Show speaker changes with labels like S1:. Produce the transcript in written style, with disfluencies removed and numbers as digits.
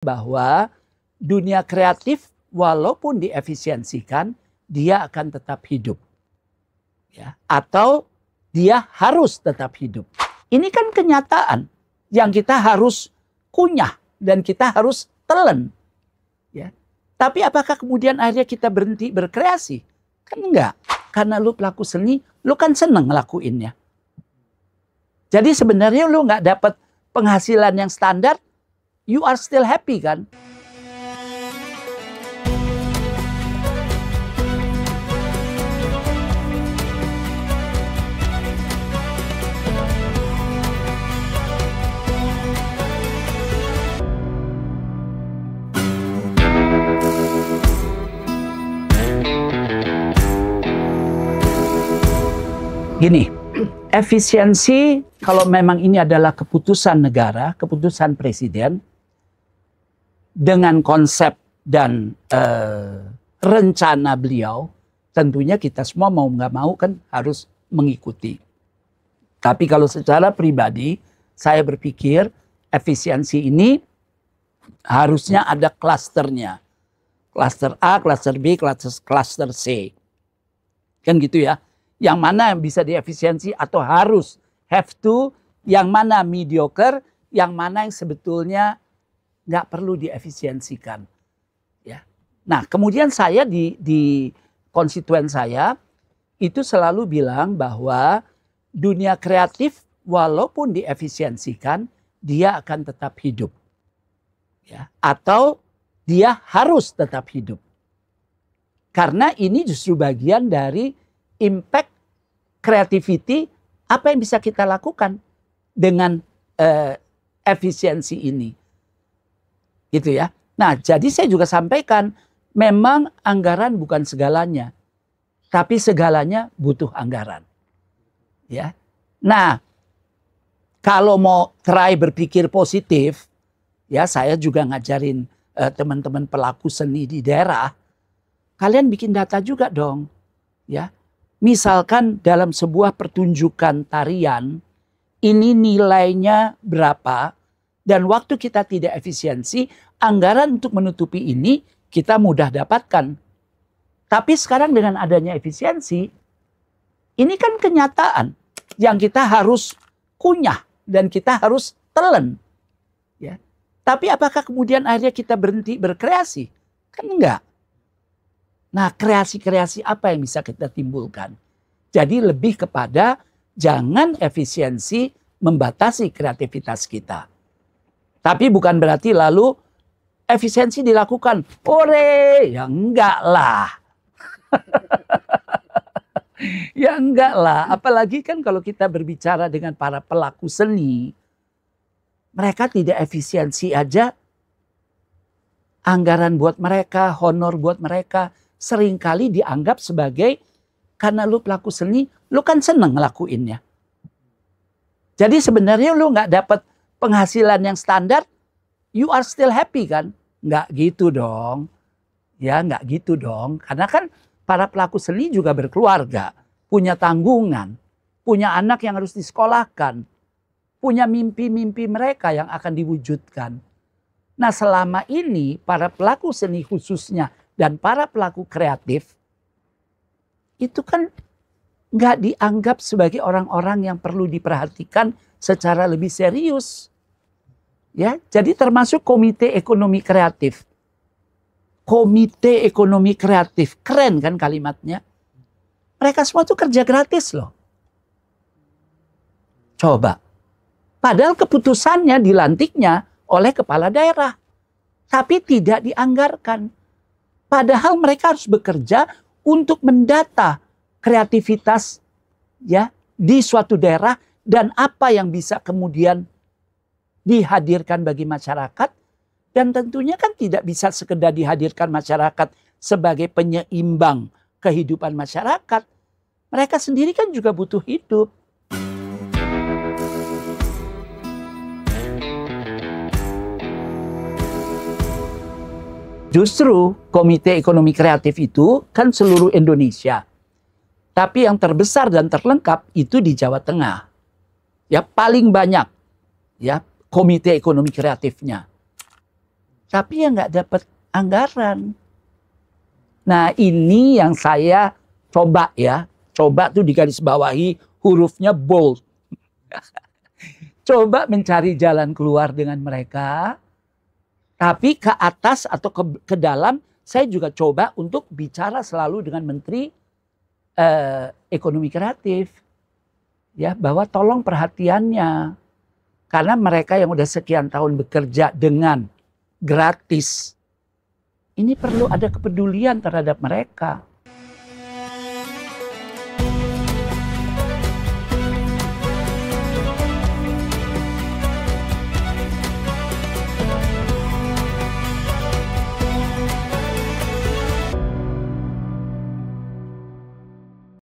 S1: bahwa dunia kreatif walaupun diefisiensikan, dia akan tetap hidup. Ya, atau dia harus tetap hidup. Ini kan kenyataan yang kita harus kunyah dan kita harus telan. Ya. Tapi apakah kemudian akhirnya kita berhenti berkreasi? Kan enggak. Karena lu pelaku seni, lu kan seneng ngelakuinnya. Jadi sebenarnya lu nggak dapat penghasilan yang standar, you are still happy kan? Gini, efisiensi kalau memang ini adalah keputusan negara, keputusan presiden, dengan konsep dan rencana beliau, tentunya kita semua mau nggak mau kan harus mengikuti. Tapi kalau secara pribadi, saya berpikir efisiensi ini harusnya ada klasternya. Klaster A, klaster B, klaster C. Kan gitu ya. Yang mana yang bisa diefisiensi atau harus, have to, yang mana mediocre, yang mana yang sebetulnya nggak perlu diefisiensikan. Ya. Nah kemudian saya di konstituen saya itu selalu bilang bahwa dunia kreatif walaupun diefisiensikan, dia akan tetap hidup. Ya. Atau dia harus tetap hidup. Karena ini justru bagian dari impact creativity, apa yang bisa kita lakukan dengan efisiensi ini. Gitu ya. Nah, jadi saya juga sampaikan, memang anggaran bukan segalanya, tapi segalanya butuh anggaran. Ya. Nah, kalau mau try berpikir positif, ya saya juga ngajarin teman-teman pelaku seni di daerah, kalian bikin data juga dong. Ya. Misalkan dalam sebuah pertunjukan tarian, ini nilainya berapa, dan waktu kita tidak efisiensi, anggaran untuk menutupi ini kita mudah dapatkan. Tapi sekarang dengan adanya efisiensi, ini kan kenyataan yang kita harus kunyah dan kita harus telan. Ya. Tapi apakah kemudian akhirnya kita berhenti berkreasi? Kan enggak. Nah, kreasi-kreasi apa yang bisa kita timbulkan? Jadi lebih kepada jangan efisiensi membatasi kreativitas kita. Tapi bukan berarti lalu efisiensi dilakukan. Ore, ya enggak lah. Ya enggak lah. Apalagi kan kalau kita berbicara dengan para pelaku seni, mereka tidak efisiensi aja. Anggaran buat mereka, honor buat mereka, seringkali dianggap sebagai karena lu pelaku seni, lu kan seneng ngelakuinnya. Jadi sebenarnya lu nggak dapat penghasilan yang standar, you are still happy kan? Nggak gitu dong. Ya nggak gitu dong. Karena kan para pelaku seni juga berkeluarga, punya tanggungan, punya anak yang harus disekolahkan, punya mimpi-mimpi mereka yang akan diwujudkan. Nah selama ini para pelaku seni khususnya dan para pelaku kreatif itu kan nggak dianggap sebagai orang-orang yang perlu diperhatikan secara lebih serius. Ya, jadi termasuk Komite Ekonomi Kreatif. Komite Ekonomi Kreatif, keren kan kalimatnya? Mereka semua tuh kerja gratis loh. Coba. Padahal keputusannya dilantiknya oleh kepala daerah. Tapi tidak dianggarkan. Padahal mereka harus bekerja untuk mendata kreativitas ya di suatu daerah dan apa yang bisa kemudian dihadirkan bagi masyarakat, dan tentunya kan tidak bisa sekedar dihadirkan masyarakat sebagai penyeimbang kehidupan masyarakat. Mereka sendiri kan juga butuh hidup. Justru Komite Ekonomi Kreatif itu kan seluruh Indonesia. Tapi yang terbesar dan terlengkap itu di Jawa Tengah. Ya paling banyak ya Komite Ekonomi Kreatifnya. tapi yang nggak dapat anggaran. Nah ini yang saya coba ya, coba tuh digarisbawahi hurufnya bold. Coba mencari jalan keluar dengan mereka, tapi ke atas atau ke dalam saya juga coba untuk bicara selalu dengan Menteri Ekonomi Kreatif, ya bahwa tolong perhatiannya, karena mereka yang udah sekian tahun bekerja dengan gratis, ini perlu ada kepedulian terhadap mereka.